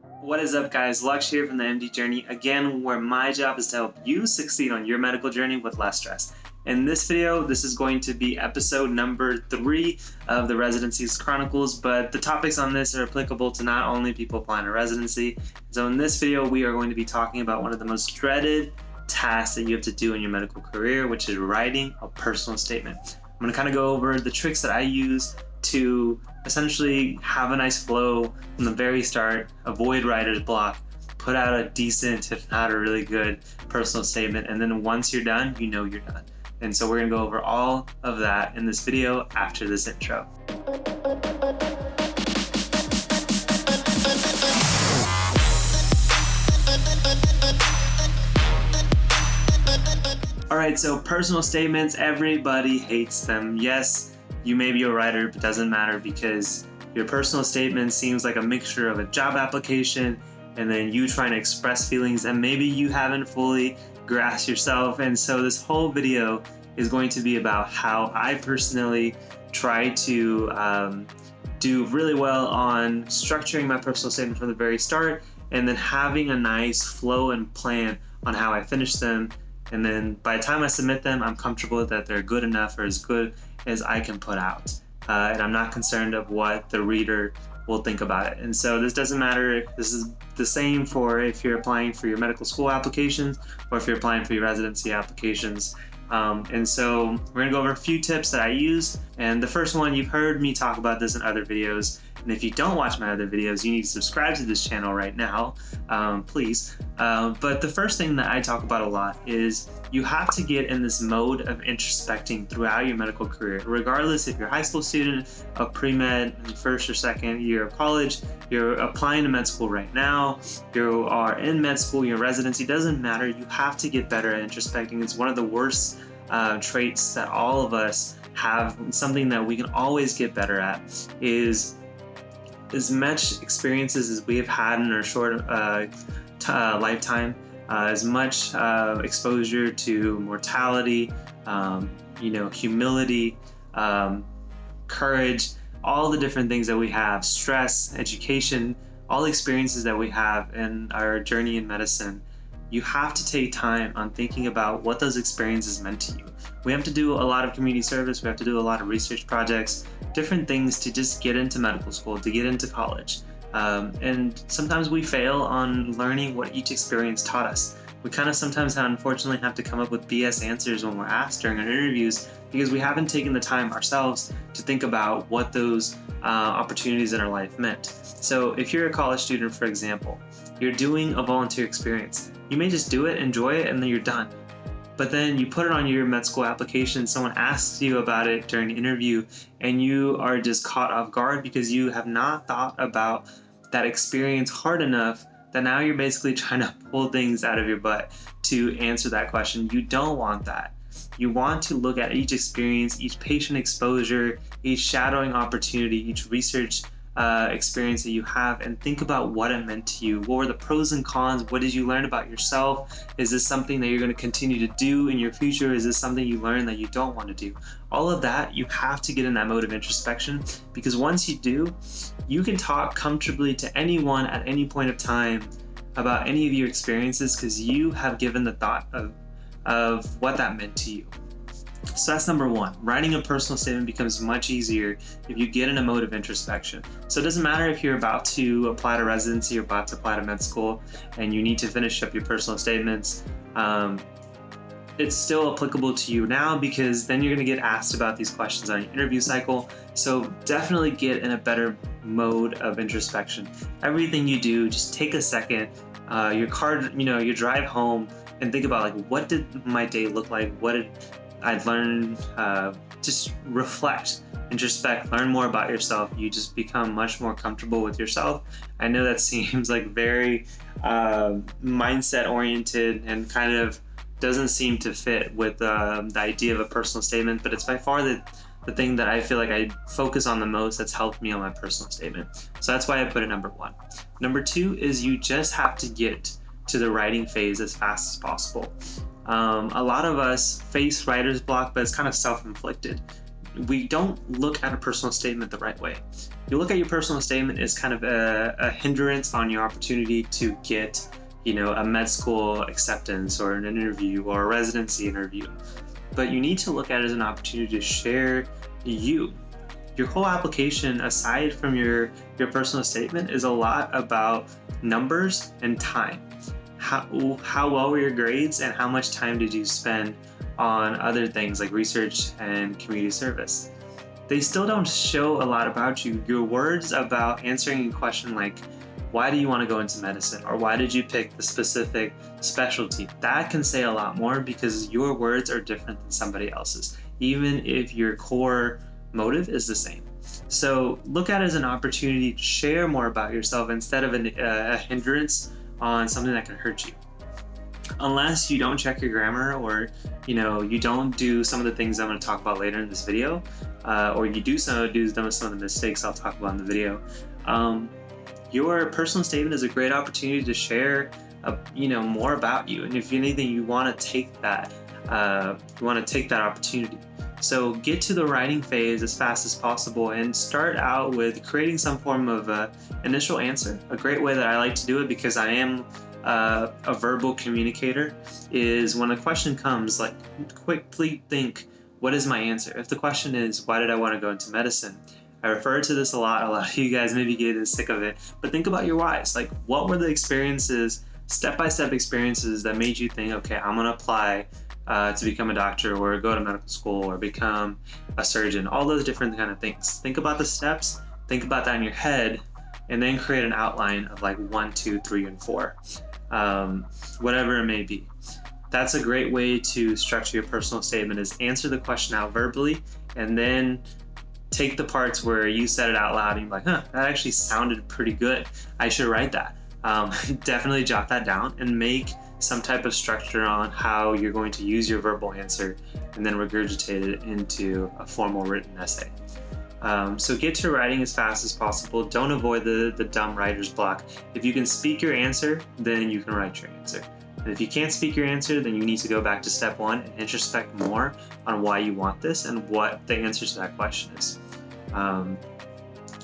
What is up, guys? Lux here from TheMDJourney, again, where my job is to help you succeed on your medical journey with less stress. In this video, this is going to be episode number 3 of the Residency's Chronicles, but the topics on this are applicable to not only people applying to residency. So in this video, we are going to be talking about one of the most dreaded tasks that you have to do in your medical career, which is writing a personal statement. I'm going to kind of go over the tricks that I use to essentially have a nice flow from the very start, avoid writer's block, put out a decent, if not a really good, personal statement, and then once you're done, you know you're done. And so we're going to go over all of that in this video after this intro. Alright, so personal statements, everybody hates them. Yes, you may be a writer, but it doesn't matter because your personal statement seems like a mixture of a job application and then you trying to express feelings and maybe you haven't fully grasped yourself. And so this whole video is going to be about how I personally try to do really well on structuring my personal statement from the very start and then having a nice flow and plan on how I finish them. And then by the time I submit them, I'm comfortable that they're good enough or as good as I can put out. And I'm not concerned of what the reader will think about it. And so this doesn't matter. This is the same for if you're applying for your medical school applications or if you're applying for your residency applications. And so we're gonna go over a few tips that I use. And the first one, you've heard me talk about this in other videos. And if you don't watch my other videos, you need to subscribe to this channel right now, please. But the first thing that I talk about a lot is you have to get in this mode of introspecting throughout your medical career, regardless if you're a high school student, a pre-med, first or second year of college, you're applying to med school right now, you are in med school, your residency, doesn't matter. You have to get better at introspecting. It's one of the worst traits that all of us have. Something that we can always get better at is as much experiences as we have had in our short lifetime, as much exposure to mortality, humility, courage, all the different things that we have, stress, education, all the experiences that we have in our journey in medicine. You have to take time on thinking about what those experiences meant to you. We have to do a lot of community service, we have to do a lot of research projects, different things to just get into medical school, to get into college. And sometimes we fail on learning what each experience taught us. We kind of sometimes unfortunately have to come up with BS answers when we're asked during our interviews because we haven't taken the time ourselves to think about what those opportunities in our life meant. So if you're a college student, for example, you're doing a volunteer experience. You may just do it, enjoy it, and then you're done. But then you put it on your med school application, someone asks you about it during an interview, and you are just caught off guard because you have not thought about that experience hard enough that now you're basically trying to pull things out of your butt to answer that question. You don't want that. You want to look at each experience, each patient exposure, each shadowing opportunity, each research experience that you have and think about what it meant to you. What were the pros and cons? What did you learn about yourself? Is this something that you're going to continue to do in your future? Is this something you learn that you don't want to do? All of that, you have to get in that mode of introspection because once you do, you can talk comfortably to anyone at any point of time about any of your experiences because you have given the thought of what that meant to you. So that's number one. Writing a personal statement becomes much easier if you get in a mode of introspection. So it doesn't matter if you're about to apply to residency or about to apply to med school and you need to finish up your personal statements. It's still applicable to you now because then you're going to get asked about these questions on your interview cycle. So definitely get in a better mode of introspection. Everything you do, just take a second, your drive home and think about like, what did my day look like? What did I learn? Just reflect, introspect, learn more about yourself. You just become much more comfortable with yourself. I know that seems like very mindset oriented and kind of doesn't seem to fit with the idea of a personal statement, but it's by far the thing that I feel like I focus on the most that's helped me on my personal statement. So that's why I put it number 1. Number 2 is you just have to get to the writing phase as fast as possible. A lot of us face writer's block, but it's kind of self-inflicted. We don't look at a personal statement the right way. you look at your personal statement as kind of a hindrance on your opportunity to get, a med school acceptance or an interview or a residency interview. But you need to look at it as an opportunity to share you. Your whole application, aside from your personal statement, is a lot about numbers and time. How well were your grades, and how much time did you spend on other things like research and community service? They still don't show a lot about you. Your words about answering a question like, why do you want to go into medicine? Or why did you pick the specific specialty? That can say a lot more because your words are different than somebody else's, even if your core motive is the same. So look at it as an opportunity to share more about yourself instead of a hindrance on something that can hurt you. Unless you don't check your grammar, or you don't do some of the things I'm going to talk about later in this video, or you do some of the mistakes I'll talk about in the video. Your personal statement is a great opportunity to share, more about you. And if anything, you want to take that opportunity. So get to the writing phase as fast as possible and start out with creating some form of initial answer. A great way that I like to do it, because I am a verbal communicator, is when a question comes, like, quickly think, what is my answer? If the question is, why did I want to go into medicine? I refer to this a lot. A lot of you guys maybe get sick of it, but think about your whys. Like, what were the experiences, step-by-step experiences that made you think, okay, I'm going to apply to become a doctor or go to medical school or become a surgeon, all those different kind of things. Think about the steps, think about that in your head, and then create an outline of like 1, 2, 3, and 4, whatever it may be. That's a great way to structure your personal statement, is answer the question out verbally and then take the parts where you said it out loud and you're like, that actually sounded pretty good. I should write that. Definitely jot that down and make some type of structure on how you're going to use your verbal answer and then regurgitate it into a formal written essay. So get to writing as fast as possible. Don't avoid the dumb writer's block. If you can speak your answer, then you can write your answer. And if you can't speak your answer, then you need to go back to step 1 and introspect more on why you want this and what the answer to that question is.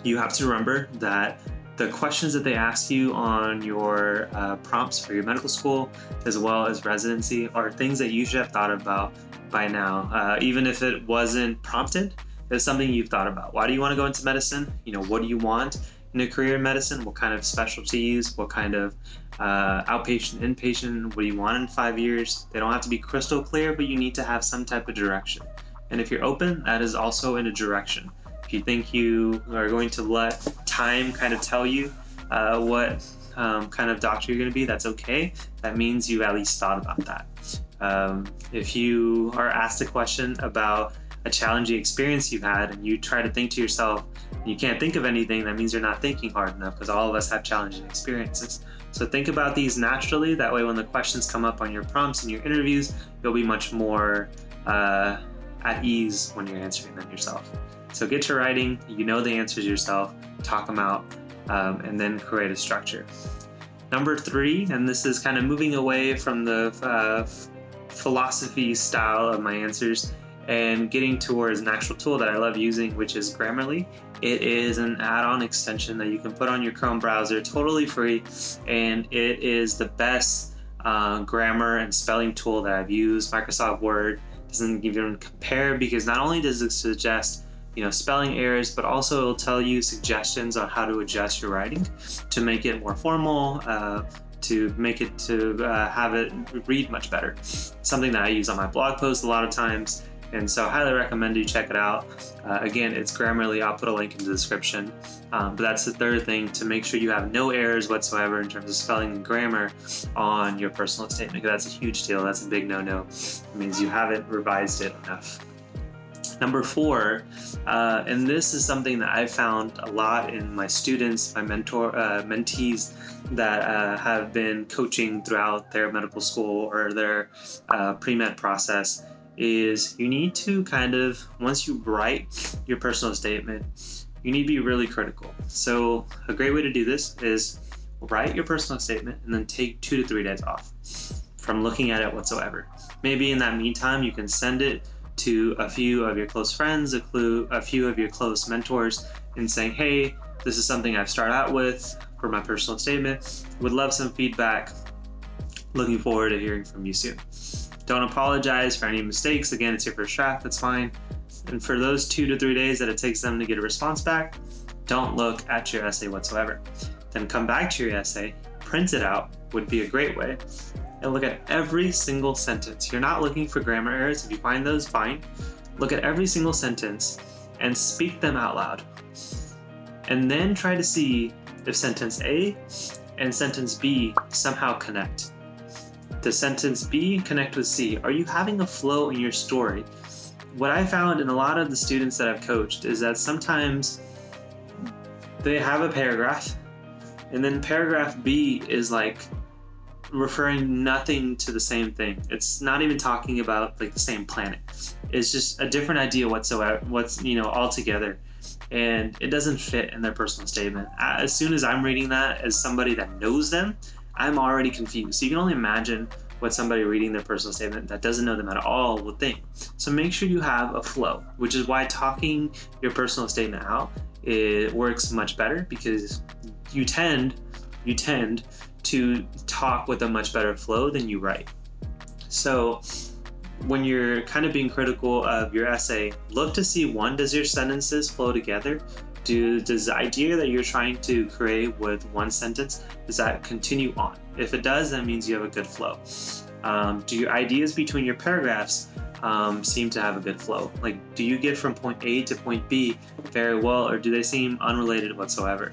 You have to remember that the questions that they ask you on your prompts for your medical school as well as residency are things that you should have thought about by now. Even if it wasn't prompted, it's something you've thought about. Why do you want to go into medicine? What do you want in a career in medicine? What kind of specialties? What kind of outpatient, inpatient? What do you want in 5 years? They don't have to be crystal clear, but you need to have some type of direction. And if you're open, that is also in a direction. If you think you are going to let time kind of tell you what kind of doctor you're going to be, that's okay. That means you've at least thought about that. If you are asked a question about a challenging experience you've had and you try to think to yourself and you can't think of anything, that means you're not thinking hard enough, because all of us have challenging experiences. So think about these naturally. That way when the questions come up on your prompts and your interviews, you'll be much more at ease when you're answering them yourself. So get to writing, the answers yourself, talk them out, and then create a structure. Number 3, and this is kind of moving away from the philosophy style of my answers and getting towards an actual tool that I love using, which is Grammarly. It is an add-on extension that you can put on your Chrome browser, totally free, and it is the best grammar and spelling tool that I've used. Microsoft Word doesn't even compare, because not only does it suggest spelling errors, but also it'll tell you suggestions on how to adjust your writing to make it more formal, to make it have it read much better. Something that I use on my blog posts a lot of times, and so I highly recommend you check it out. Again, it's Grammarly. I'll put a link in the description. But that's the third thing, to make sure you have no errors whatsoever in terms of spelling and grammar on your personal statement, because that's a huge deal. That's a big no-no. It means you haven't revised it enough. Number 4, and this is something that I've found a lot in my students, my mentees that have been coaching throughout their medical school or their pre-med process, is you need to kind of, once you write your personal statement, you need to be really critical. So a great way to do this is write your personal statement and then take 2 to 3 days off from looking at it whatsoever. Maybe in that meantime, you can send it to a few of your close friends, a few of your close mentors, and saying, hey, this is something I've started out with for my personal statement. Would love some feedback. Looking forward to hearing from you soon. Don't apologize for any mistakes. Again, it's your first draft, that's fine. And for those 2 to 3 days that it takes them to get a response back, don't look at your essay whatsoever. Then come back to your essay, print it out, would be a great way, and look at every single sentence. You're not looking for grammar errors. If you find those, fine. Look at every single sentence and speak them out loud. And then try to see if sentence A and sentence B somehow connect. Does sentence B connect with C? Are you having a flow in your story? What I found in a lot of the students that I've coached is that sometimes they have a paragraph, and then paragraph B is like referring nothing to the same thing. It's not even talking about like the same planet. It's just a different idea whatsoever, altogether. And it doesn't fit in their personal statement. As soon as I'm reading that as somebody that knows them, I'm already confused. So you can only imagine what somebody reading their personal statement that doesn't know them at all will think. So make sure you have a flow, which is why talking your personal statement out, it works much better, because you tend to talk with a much better flow than you write. So when you're kind of being critical of your essay, look to see, one, does your sentences flow together? Does the idea that you're trying to create with one sentence, does that continue on? If it does, that means you have a good flow. Do your ideas between your paragraphs seem to have a good flow? Like, do you get from point A to point B very well, or do they seem unrelated whatsoever?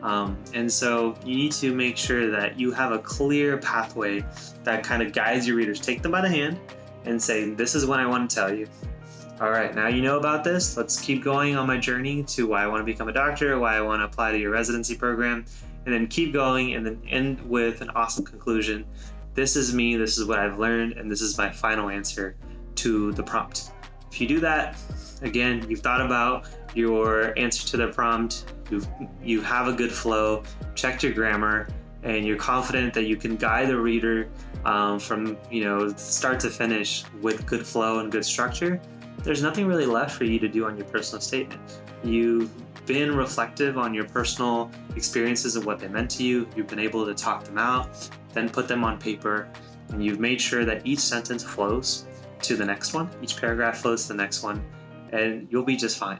And so you need to make sure that you have a clear pathway that kind of guides your readers. Take them by the hand and say, this is what I want to tell you. All right, now you know about this. Let's keep going on my journey to why I want to become a doctor, why I want to apply to your residency program, and then keep going and then end with an awesome conclusion. This is me, this is what I've learned, and this is my final answer to the prompt. If you do that, again, you've thought about your answer to the prompt, you have a good flow, checked your grammar, and you're confident that you can guide the reader from start to finish with good flow and good structure, there's nothing really left for you to do on your personal statement. You've been reflective on your personal experiences of what they meant to you. You've been able to talk them out, then put them on paper, and you've made sure that each sentence flows to the next one. Each paragraph flows to the next one, and you'll be just fine.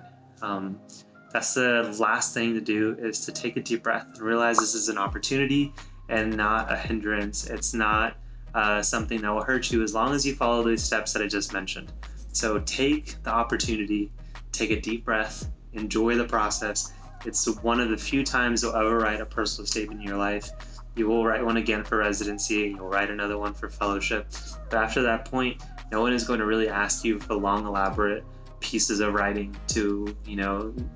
That's the last thing to do, is to take a deep breath and realize this is an opportunity and not a hindrance. It's not something that will hurt you as long as you follow these steps that I just mentioned. So take the opportunity, take a deep breath, enjoy the process. It's one of the few times you'll ever write a personal statement in your life. You will write one again for residency, and you'll write another one for fellowship. But after that point, no one is going to really ask you for long, elaborate pieces of writing to,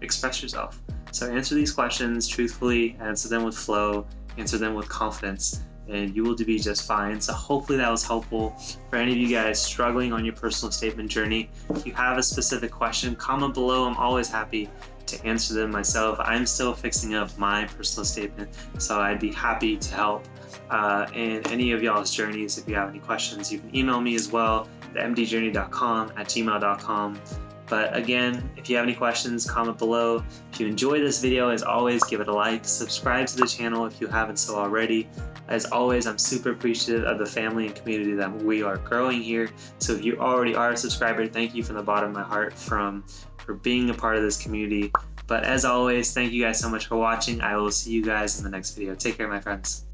express yourself. So answer these questions truthfully, answer them with flow, answer them with confidence, and you will be just fine. So hopefully that was helpful for any of you guys struggling on your personal statement journey. If you have a specific question, comment below. I'm always happy to answer them myself. I'm still fixing up my personal statement, so I'd be happy to help in any of y'all's journeys. If you have any questions, you can email me as well, TheMDJourney.com@gmail.com. But again, if you have any questions, comment below. If you enjoyed this video, as always, give it a like. Subscribe to the channel if you haven't so already. As always, I'm super appreciative of the family and community that we are growing here. So if you already are a subscriber, thank you from the bottom of my heart for being a part of this community. But as always, thank you guys so much for watching. I will see you guys in the next video. Take care, my friends.